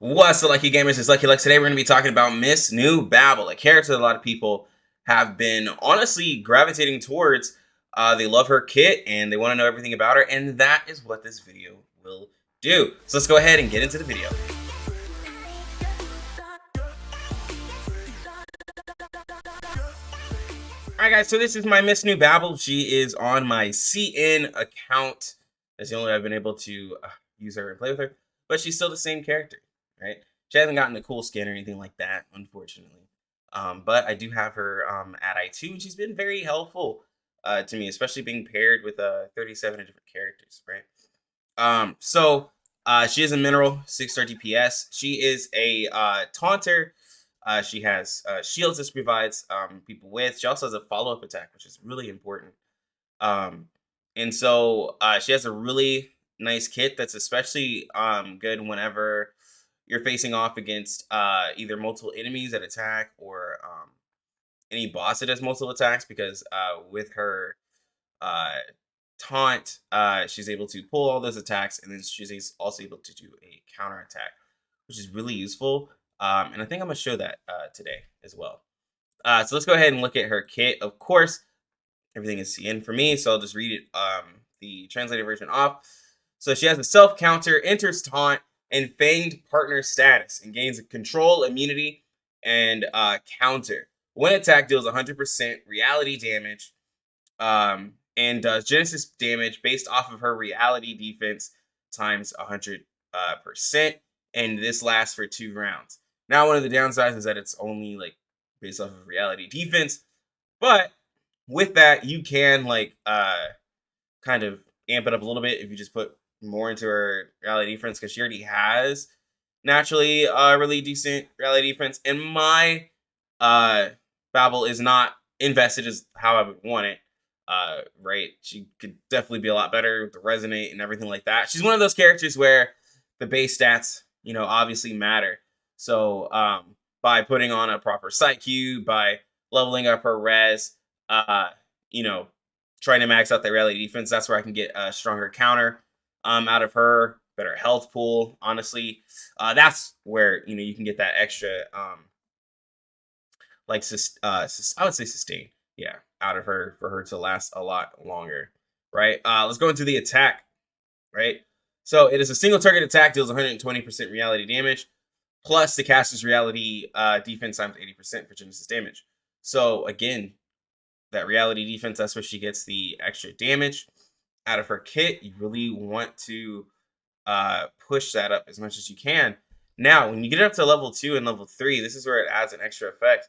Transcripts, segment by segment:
What's up, Lucky Gamers? It's Lucky Lex. Today we're going to be talking about Miss NEWBABEL, a character that a lot of people have been honestly gravitating towards. They love her kit and they want to know everything about her, and that is what this video will do. So let's go ahead and get into the video. Alright guys, so this is my Miss NEWBABEL. She is on my CN account. That's the only way I've been able to use her and play with her. But she's still the same character, right? She hasn't gotten a cool skin or anything like that, unfortunately. But I do have her at I2, and she's been very helpful to me, especially being paired with 37 different characters, right? She is a mineral, 6-star DPS. She is a taunter. She has shields that she provides people with. She also has a follow-up attack, which is really important. She has a really nice kit that's especially good whenever you're facing off against either multiple enemies that attack or any boss that does multiple attacks, because with her taunt, she's able to pull all those attacks, and then she's also able to do a counter attack, which is really useful. And I think I'm going to show that today as well. So let's go ahead and look at her kit. Of course, everything is CN for me, so I'll just read it, the translated version off. So she has a self counter, enters taunt, and fanged partner status, and gains a control, immunity, and counter. One attack deals 100% reality damage, and does Genesis damage based off of her reality defense times 100%, and this lasts for 2 rounds. Now, one of the downsides is that it's only like based off of reality defense, but with that, you can kind of amp it up a little bit if you just put more into her reality defense, because she already has naturally really decent reality defense, and my Babel is not invested as how I would want it. Right, she could definitely be a lot better with the resonate and everything like that. She's one of those characters where the base stats, obviously matter. So by putting on a proper Psychube, by leveling up her res, trying to max out the reality defense, that's where I can get a stronger counter out of her, better health pool. Honestly, that's where you can get that extra I would say sustain, yeah, out of her for her to last a lot longer, right? Let's go into the attack, right? So it is a single target attack, deals 120% reality damage, plus the caster's reality defense times 80% for Genesis damage. So again, that reality defense, that's where she gets the extra damage out of her kit. You really want to push that up as much as you can. Now, when you get up to level 2 and level 3, this is where it adds an extra effect.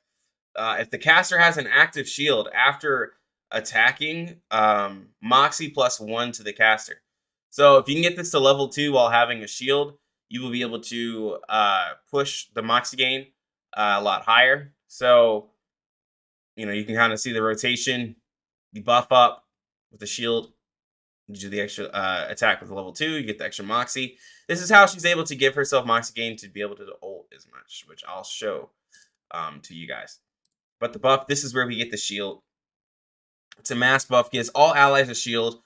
If the caster has an active shield after attacking, Moxie +1 to the caster. So if you can get this to level 2 while having a shield, you will be able to push the Moxie gain a lot higher. So, you can kind of see the rotation. You buff up with the shield, you do the extra attack with level 2, you get the extra Moxie. This is how she's able to give herself Moxie gain to be able to ult as much, which I'll show to you guys. But the buff, this is where we get the shield. It's a mass buff, gives all allies a shield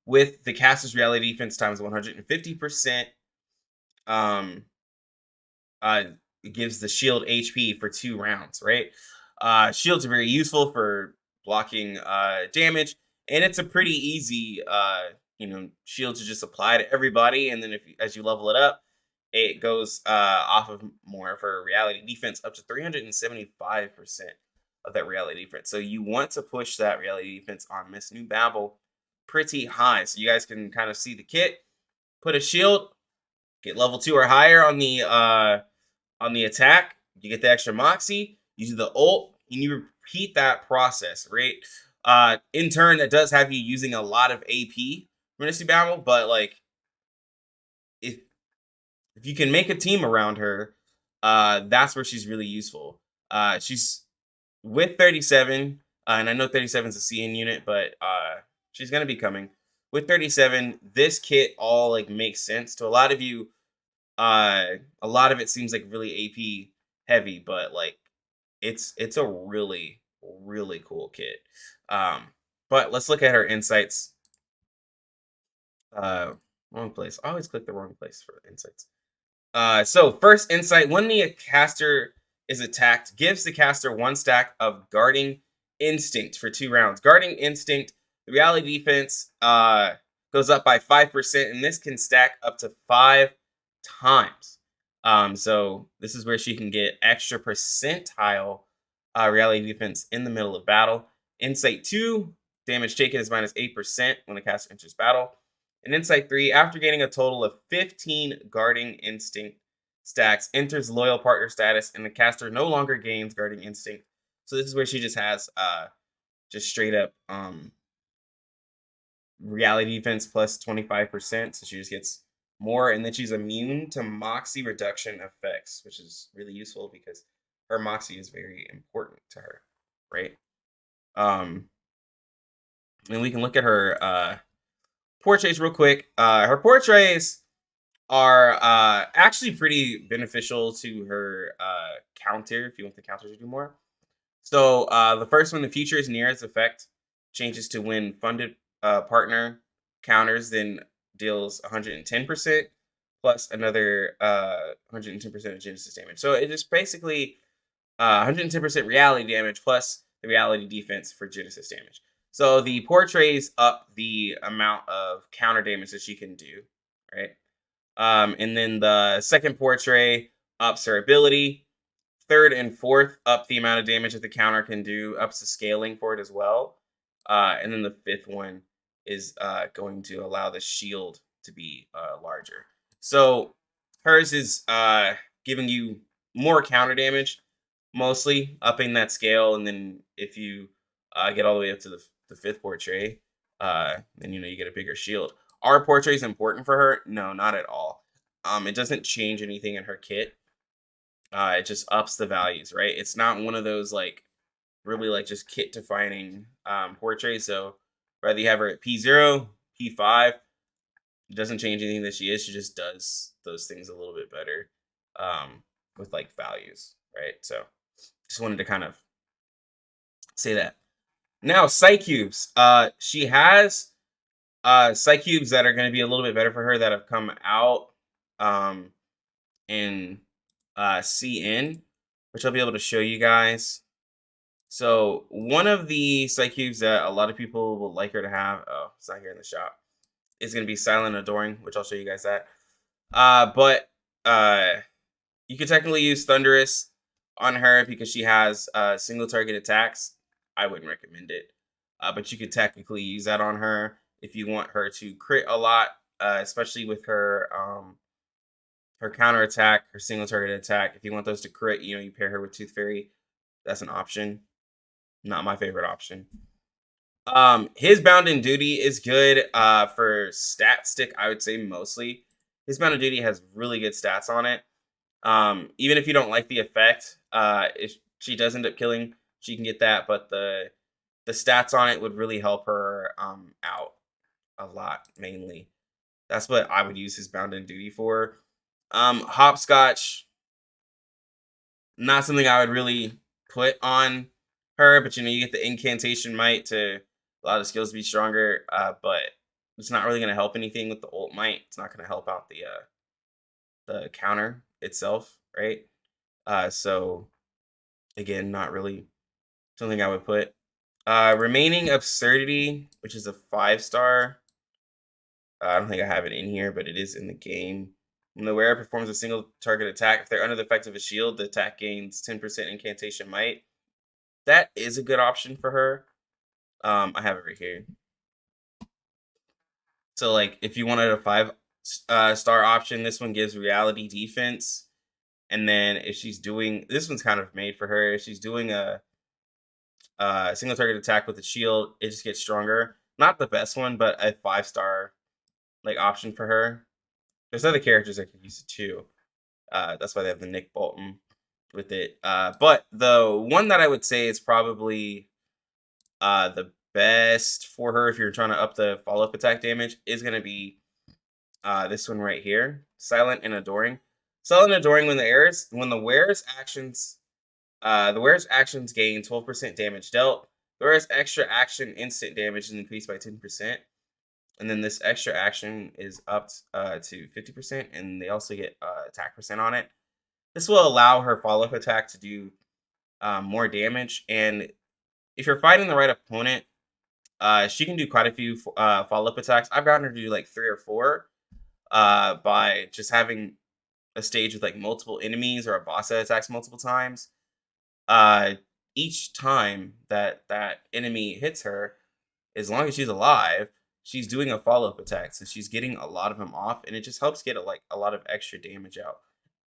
with the caster's reality defense times 150%. It gives the shield HP for 2 rounds, right? Shields are very useful for blocking damage, and it's a pretty easy shield to just apply to everybody, and then as you level it up, it goes off of more of her reality defense up to 375% of that reality defense. So you want to push that reality defense on Miss NEWBABEL pretty high. So you guys can kind of see the kit. Put a shield, get level 2 or higher on the attack. You get the extra Moxie. You do the ult, and you repeat that process, right? In turn, that does have you using a lot of AP for Miss NEWBABEL, but if you can make a team around her, that's where she's really useful. She's with 37, and I know 37 is a CN unit, but she's gonna be coming with 37. This kit all makes sense to a lot of you. A lot of it seems like really AP heavy, but it's a really cool kit. But let's look at her insights. Wrong place. I always click the wrong place for insights. So first insight: when the caster is attacked, gives the caster 1 stack of Guarding Instinct for 2 rounds. Guarding Instinct, the reality defense goes up by 5%, and this can stack up to 5 times. So this is where she can get extra percentile reality defense in the middle of battle. Insight 2, damage taken is minus 8% when the caster enters battle. And Insight 3, after gaining a total of 15 Guarding Instinct stacks, enters Loyal Partner status, and the caster no longer gains Guarding Instinct. So this is where she just has just straight up reality defense plus 25%. So she just gets more, and then she's immune to Moxie reduction effects, which is really useful because her Moxie is very important to her, right? And we can look at her portraits real quick. Her portraits are actually pretty beneficial to her counter if you want the counter to do more. So the first one, the future is near its effect, changes to when funded partner counters, then deals 110% plus another 110% of Genesis damage. So it is basically 110% reality damage plus the reality defense for Genesis damage. So the portraits up the amount of counter damage that she can do, right? And then the second portrait ups her ability. Third and fourth up the amount of damage that the counter can do, ups the scaling for it as well. And then the fifth one is going to allow the shield to be larger. So hers is giving you more counter damage, mostly upping that scale. And then if you get all the way up to the fifth portrait, then you get a bigger shield. Are portraits important for her? No, not at all. It doesn't change anything in her kit. It just ups the values, right? It's not one of those like really like just kit defining portraits. So whether you have her at P0, P5, it doesn't change anything that she is. She just does those things a little bit better with like values, right? So just wanted to kind of say that. Now, Psychubes. She has Psychubes that are going to be a little bit better for her that have come out in CN, which I'll be able to show you guys. So one of the Psychubes that a lot of people would like her to have, oh, it's not here in the shop, is going to be Silent Adoring, which I'll show you guys that. But you could technically use Thunderous on her because she has single target attacks. I wouldn't recommend it. But you could technically use that on her if you want her to crit a lot, especially with her her counter attack, her single target attack. If you want those to crit, you pair her with Tooth Fairy. That's an option. Not my favorite option. His Bound in Duty is good for stat stick, I would say mostly. His Bound in Duty has really good stats on it. Even if you don't like the effect, if she does end up killing, she can get that, but the stats on it would really help her out a lot, mainly. That's what I would use his Bound in Duty for. Hopscotch, not something I would really put on her, but you get the incantation might to allow the skills to be stronger, but it's not really going to help anything with the ult might. It's not going to help out the counter itself, right? So again, not really something I would put. Remaining Absurdity, which is a 5-star. I don't think I have it in here, but it is in the game. When the wearer performs a single target attack, if they're under the effect of a shield, the attack gains 10% incantation might. That is a good option for her. I have it right here. So like if you wanted a 5-star option, this one gives reality defense. And then if she's doing, this one's kind of made for her. If she's doing a single target attack with a shield, it just gets stronger. Not the best one, but a 5-star like option for her. There's other characters that could use it too. That's why they have the Nick Bolton with it. But the one that I would say is probably the best for her if you're trying to up the follow-up attack damage is going to be this one right here, Silent and Adoring. Silent and Adoring, when the wearer's actions gain 12% damage dealt. The wearer's extra action instant damage is increased by 10%. And then this extra action is up to 50%, and they also get attack percent on it. This will allow her follow-up attack to do more damage. And if you're fighting the right opponent, she can do quite a few follow-up attacks. I've gotten her to do like 3 or 4 by just having a stage with like multiple enemies or a boss that attacks multiple times. Each time that enemy hits her, as long as she's alive, she's doing a follow-up attack. So she's getting a lot of them off, and it just helps get a lot of extra damage out.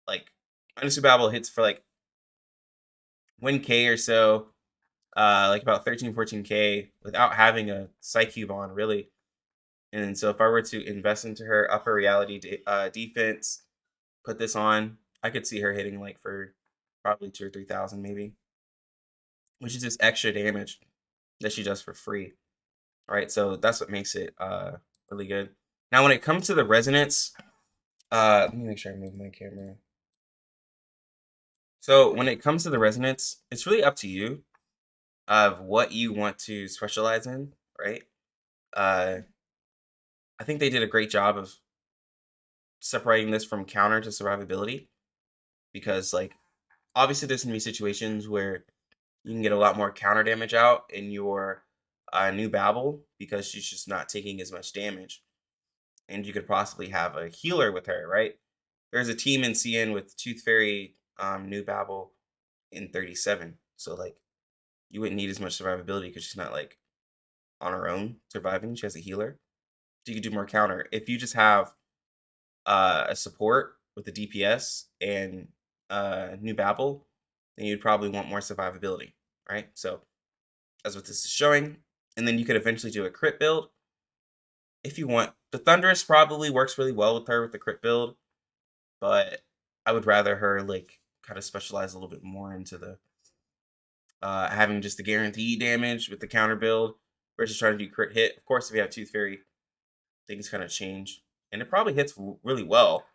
Like NEWBABEL hits for like 1k or so, like about 13-14k without having a Psychube on, really. And so if I were to invest into her upper reality defense, put this on, I could see her hitting like for probably 2,000 or 3,000 maybe, which is just extra damage that she does for free. All right, so that's what makes it really good. Now, when it comes to the resonance, let me make sure I move my camera. So when it comes to the resonance, it's really up to you of what you want to specialize in, right? I think they did a great job of separating this from counter to survivability, because like obviously there's gonna be situations where you can get a lot more counter damage out in your NEWBABEL because she's just not taking as much damage, and you could possibly have a healer with her, right? There's a team in CN with Tooth Fairy, NEWBABEL in 37, so like you wouldn't need as much survivability because she's not like on her own surviving. She has a healer, so you could do more counter. If you just have a support with the DPS and NEWBABEL, then you'd probably want more survivability, right? So that's what this is showing. And then you could eventually do a crit build if you want. The Thunderous probably works really well with her with the crit build, but I would rather her like kind of specialize a little bit more into the having just the guaranteed damage with the counter build versus trying to do crit hit. Of course, if you have Tooth Fairy, things kind of change, and it probably hits really well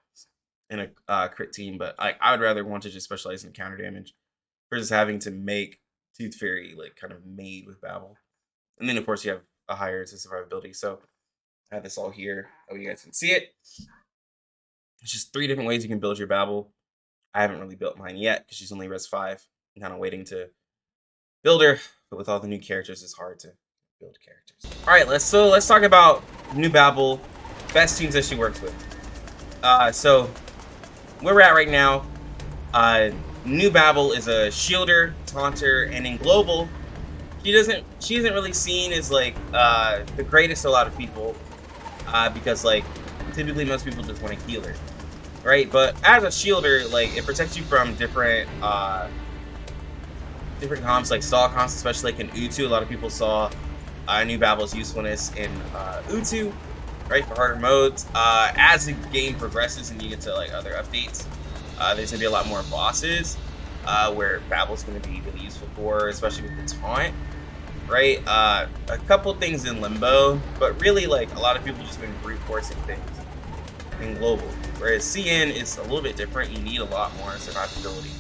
in a crit team, but I would rather want to just specialize in counter damage versus having to make Tooth Fairy like kind of made with Babel. And then of course you have a higher to survivability. So I have this all here. Oh, you guys can see it. It's just 3 different ways you can build your Babel. I haven't really built mine yet because she's only res 5. I'm kind of waiting to build her, but with all the new characters, it's hard to build characters. All right, let's talk about NEWBABEL, best teams that she works with. So where we're at right now, NEWBABEL is a shielder, taunter, and in global, she isn't really seen as like the greatest to a lot of people, because like typically most people just want a healer, right? But as a shielder, like it protects you from different comps, like stall comps, especially like in Utu. A lot of people saw NEWBABEL's usefulness in Utu, right, for harder modes. As the game progresses and you get to like other updates, there's gonna be a lot more bosses where Babel's gonna be really useful for, especially with the taunt, right? A couple things in Limbo, but really like a lot of people just been brute forcing things in global, whereas CN is a little bit different. You need a lot more survivability,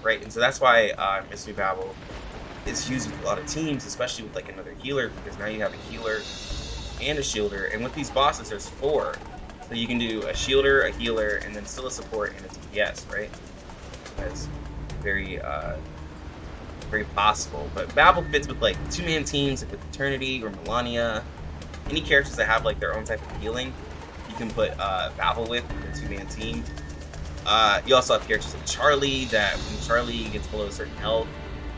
right? And so that's why Miss NEWBABEL is used with a lot of teams, especially with like another healer, because now you have a healer and a shielder, and with these bosses there's 4, so you can do a shielder, a healer, and then still a support and a DPS, right? That's very very possible. But Babel fits with like 2-man teams, like with Eternity or Melania. Any characters that have like their own type of healing, you can put Babel with a 2-man team. You also have characters like Charlie, that when Charlie gets below a certain health,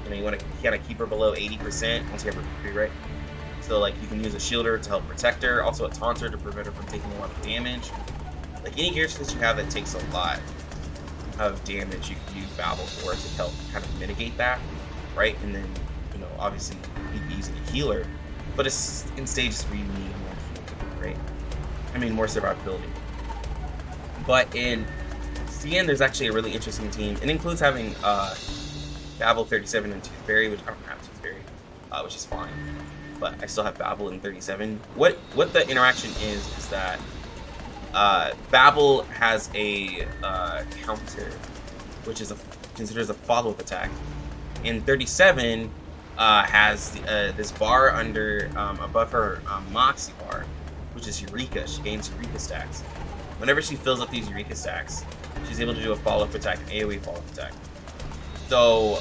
you know, you want to kind of keep her below 80% once you have her free, right? So like you can use a shielder to help protect her, also a taunter to prevent her from taking a lot of damage. Like any character that you have that takes a lot of damage, you can use Babel for to help kind of mitigate that, right? And then, you know, obviously you'd be using a healer, but it's in stages where you need more healing, right? I mean, more survivability. But in CN, there's actually a really interesting team. It includes having Babel 37 and Tooth Fairy, which I don't have Tooth Fairy, which is fine. But I still have Babel in 37. What the interaction is that Babel has a counter, which is considers a follow-up attack. And 37 has this bar under above her Moxie bar, which is Eureka. She gains Eureka stacks. Whenever she fills up these Eureka stacks, she's able to do a follow-up attack, an AoE follow-up attack. So,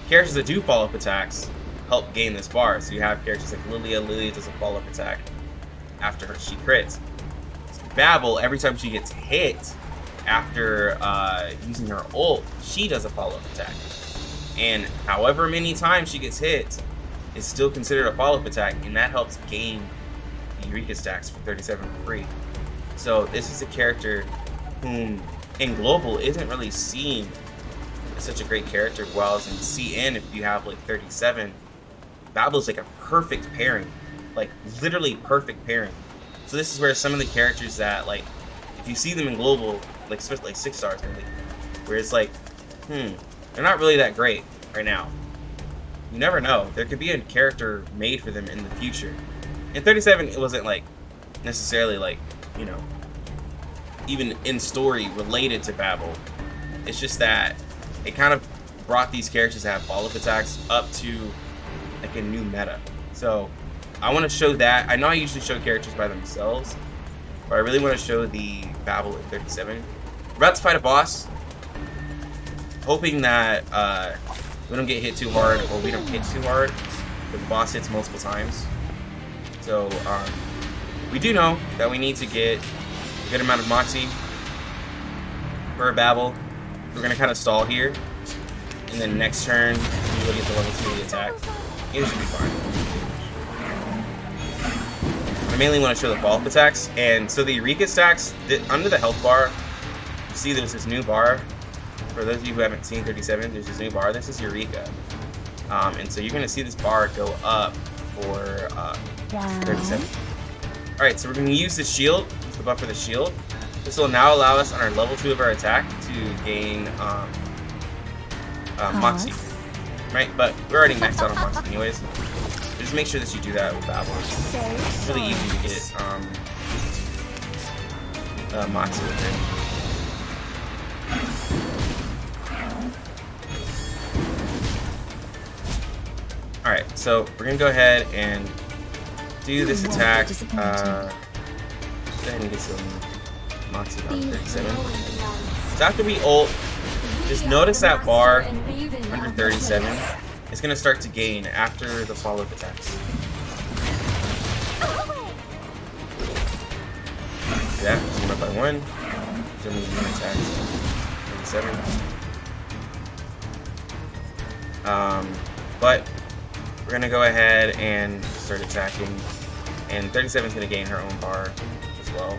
characters that do follow-up attacks help gain this bar. So you have characters like Lilia. Lilia does a follow-up attack after she crits. So Babel, every time she gets hit after using her ult, she does a follow-up attack. And however many times she gets hit, it's still considered a follow-up attack, and that helps gain the Eureka stacks for 37 for free. So this is a character whom in global isn't really seen as such a great character, while in CN, if you have like 37, Babel's like a perfect pairing, like literally perfect pairing. So this is where some of the characters that, like, if you see them in global, like especially like 6 stars maybe, where it's like, they're not really that great right now. You never know. There could be a character made for them in the future. In 37, it wasn't like necessarily like, you know, even in story related to Babel. It's just that it kind of brought these characters that have follow-up attacks up to like a new meta. So I want to show that. I know I usually show characters by themselves, but I really want to show the Babel at 37. We're about to fight a boss, hoping that we don't get hit too hard, or we don't hit too hard, but the boss hits multiple times. So we do know that we need to get a good amount of Moxie for a Babel. We're gonna kind of stall here, and then next turn we will get the level 2 of the attack. It should be fine. I mainly want to show the follow-up attacks, and so the Eureka stacks under the health bar. You see, there's this new bar. For those of you who haven't seen 37, there's this new bar. This is Eureka. And so you're going to see this bar go up for 37. Alright, so we're going to use the shield, the buff for the shield. This will now allow us on our level 2 of our attack to gain Moxie. Right? But we're already maxed out on Moxie anyways. So just make sure that you do that with Babel. It's really easy to get Moxie with it. Alright, so we're going to go ahead and do this attack. Go ahead and get some Moxie on 37. So after we ult, just notice that bar under 37 is going to start to gain after the follow-up attacks. Yeah, just 1 by 1. So many attacks. 37. But we're gonna go ahead and start attacking, and 37 is gonna gain her own bar as well.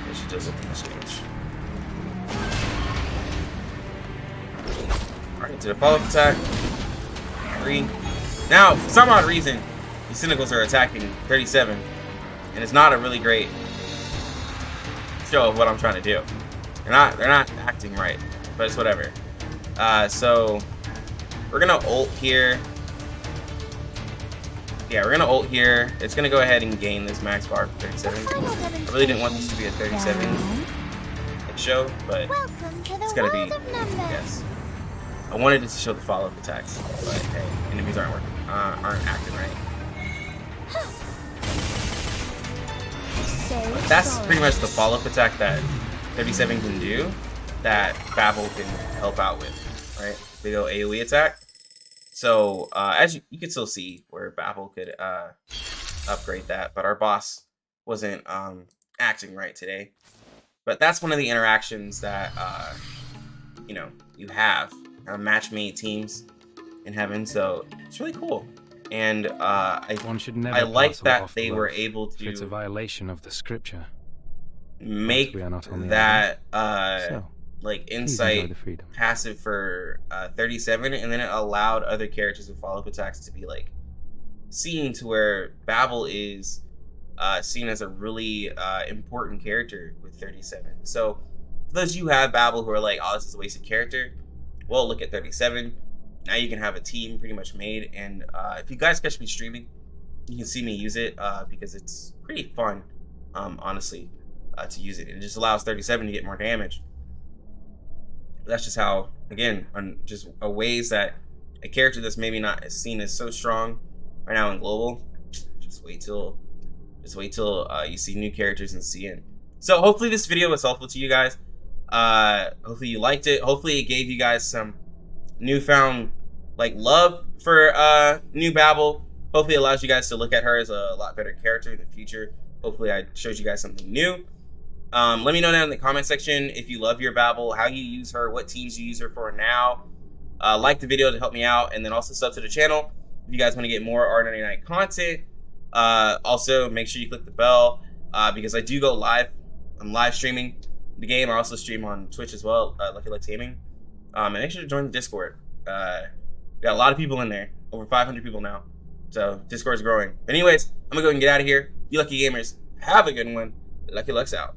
And she does open this stage. Alright, to the follow-up attack. 3. Now, for some odd reason, the Cynicals are attacking 37, and it's not a really great show of what I'm trying to do. They're not acting right, but it's whatever. So we're gonna ult here. Yeah, we're gonna ult here. It's gonna go ahead and gain this max bar for 37. I really didn't want this to be a 37 show, but it's gonna be, yes. I wanted it to show the follow-up attacks, but hey, enemies aren't acting right. That's pretty much the follow-up attack that 37 can do, that Babel can help out with, right? Big ol' AoE attack. So as you can still see where Babel could upgrade that, but our boss wasn't acting right today. But that's one of the interactions that you know, you have match-made teams in heaven, so it's really cool. And I like that they were able to. It's a violation of the scripture. Make that like insight passive for 37, and then it allowed other characters with follow-up attacks to be like seen to where Babel is seen as a really important character with 37. So for those of you who have Babel who are like, oh, this is a wasted character, well, look at 37. Now you can have a team pretty much made, and if you guys catch me streaming, you can see me use it because it's pretty fun, honestly, to use it. It just allows 37 to get more damage. That's just how, again, on just ways that a character that's maybe not as seen as so strong right now in global, just wait till you see new characters in CN. So hopefully this video was helpful to you guys. Hopefully you liked it. Hopefully it gave you guys some newfound like love for NEWBABEL. Hopefully it allows you guys to look at her as a lot better character in the future. Hopefully I showed you guys something new. Let me know down in the comment section if you love your Babel, how you use her, what teams you use her for now. Like the video to help me out, and then also sub to the channel if you guys want to get more R99 content. Also, make sure you click the bell because I do go live. I'm live streaming the game. I also stream on Twitch as well, Lucky Lex Gaming. And make sure to join the Discord. We got a lot of people in there, over 500 people now. So Discord's growing. But anyways, I'm gonna go and get out of here. You lucky gamers, have a good one. Lucky Lex out.